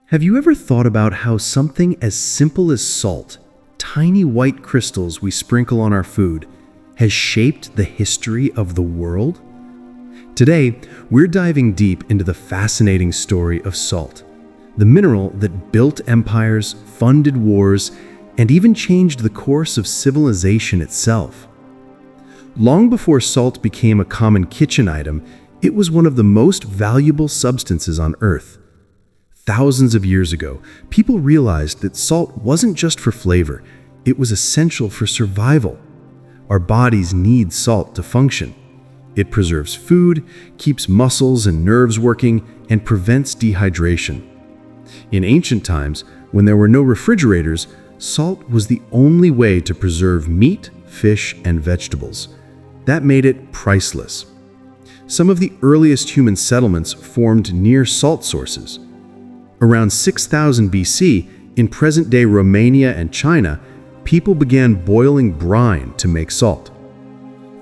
Have you ever thought about how something as simple as salt, tiny white crystals we sprinkle on our food, has shaped the history of the world? Today, we're diving deep into the fascinating story of salt, the mineral that built empires, funded wars, and even changed the course of civilization itself. Long before salt became a common kitchen item, it was one of the most valuable substances on Earth. Thousands of years ago, people realized that salt wasn't just for flavor, it was essential for survival. Our bodies need salt to function. It preserves food, keeps muscles and nerves working, and prevents dehydration. In ancient times, when there were no refrigerators, salt was the only way to preserve meat, fish, and vegetables. That made it priceless. Some of the earliest human settlements formed near salt sources. Around 6000 BC, in present-day Romania and China, people began boiling brine to make salt.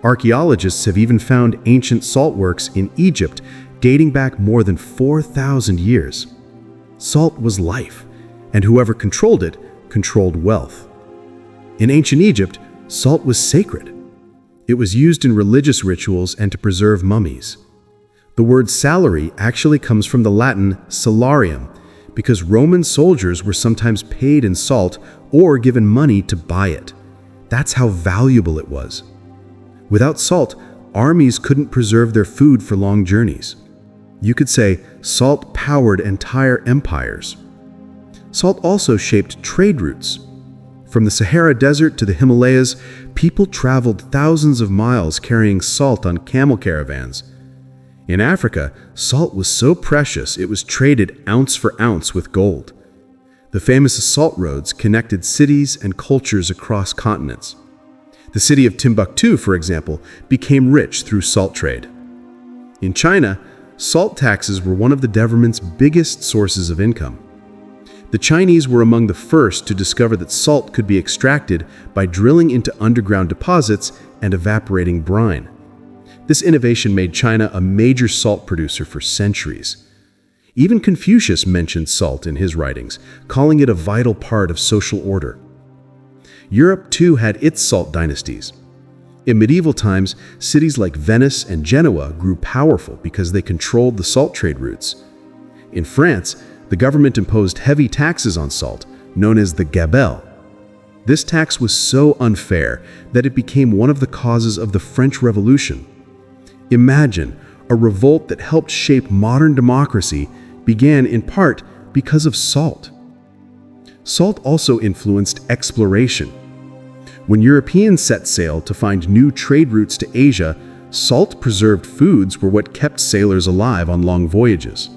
Archaeologists have even found ancient salt works in Egypt dating back more than 4,000 years. Salt was life, and whoever controlled it controlled wealth. In ancient Egypt, salt was sacred. It was used in religious rituals and to preserve mummies. The word salary actually comes from the Latin salarium, because Roman soldiers were sometimes paid in salt or given money to buy it. That's how valuable it was. Without salt, armies couldn't preserve their food for long journeys. You could say salt powered entire empires. Salt also shaped trade routes. From the Sahara Desert to the Himalayas, people traveled thousands of miles carrying salt on camel caravans. In Africa, salt was so precious it was traded ounce for ounce with gold. The famous salt roads connected cities and cultures across continents. The city of Timbuktu, for example, became rich through salt trade. In China, salt taxes were one of the government's biggest sources of income. The Chinese were among the first to discover that salt could be extracted by drilling into underground deposits and evaporating brine. This innovation made China a major salt producer for centuries. Even Confucius mentioned salt in his writings, calling it a vital part of social order. Europe, too, had its salt dynasties. In medieval times, cities like Venice and Genoa grew powerful because they controlled the salt trade routes. In France, the government imposed heavy taxes on salt, known as the gabelle. This tax was so unfair that it became one of the causes of the French Revolution. Imagine, a revolt that helped shape modern democracy began in part because of salt. Salt also influenced exploration. When Europeans set sail to find new trade routes to Asia, salt-preserved foods were what kept sailors alive on long voyages.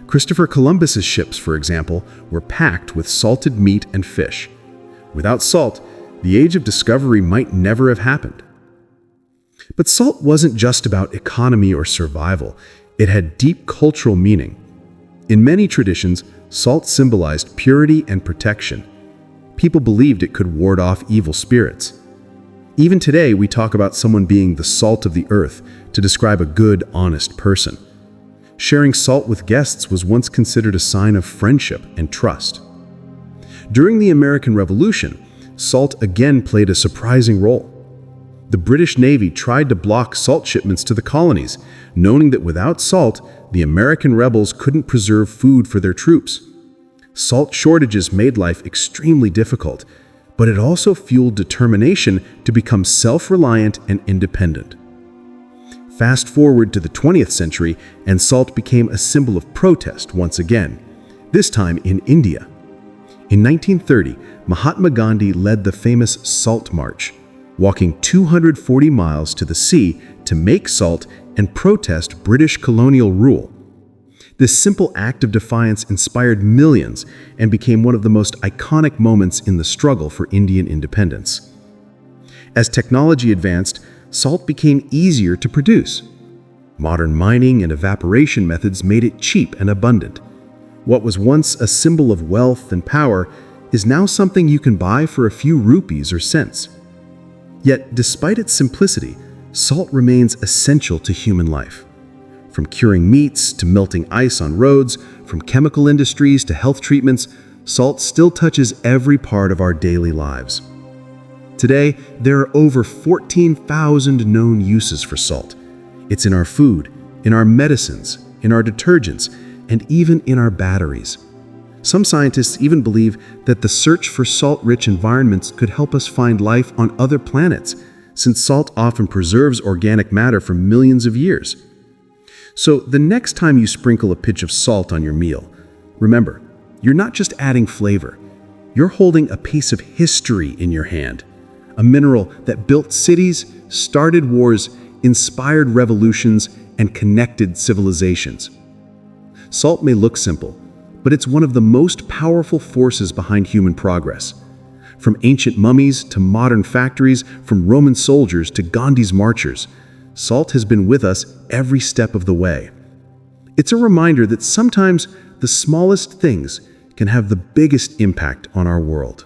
Christopher Columbus's ships, for example, were packed with salted meat and fish. Without salt, the Age of Discovery might never have happened. But salt wasn't just about economy or survival. It had deep cultural meaning. In many traditions, salt symbolized purity and protection. People believed it could ward off evil spirits. Even today, we talk about someone being the salt of the earth to describe a good, honest person. Sharing salt with guests was once considered a sign of friendship and trust. During the American Revolution, salt again played a surprising role. The British Navy tried to block salt shipments to the colonies, knowing that without salt, the American rebels couldn't preserve food for their troops. Salt shortages made life extremely difficult, but it also fueled determination to become self-reliant and independent. Fast forward to the 20th century, and salt became a symbol of protest once again, this time in India. In 1930, Mahatma Gandhi led the famous Salt March, walking 240 miles to the sea to make salt and protest British colonial rule. This simple act of defiance inspired millions and became one of the most iconic moments in the struggle for Indian independence. As technology advanced, salt became easier to produce. Modern mining and evaporation methods made it cheap and abundant. What was once a symbol of wealth and power is now something you can buy for a few rupees or cents. Yet, despite its simplicity, salt remains essential to human life. From curing meats to melting ice on roads, from chemical industries to health treatments, salt still touches every part of our daily lives. Today, there are over 14,000 known uses for salt. It's in our food, in our medicines, in our detergents, and even in our batteries. Some scientists even believe that the search for salt-rich environments could help us find life on other planets, since salt often preserves organic matter for millions of years. So the next time you sprinkle a pinch of salt on your meal, remember, you're not just adding flavor. You're holding a piece of history in your hand, a mineral that built cities, started wars, inspired revolutions, and connected civilizations. Salt may look simple, but it's one of the most powerful forces behind human progress. From ancient mummies to modern factories, from Roman soldiers to Gandhi's marchers, salt has been with us every step of the way. It's a reminder that sometimes the smallest things can have the biggest impact on our world.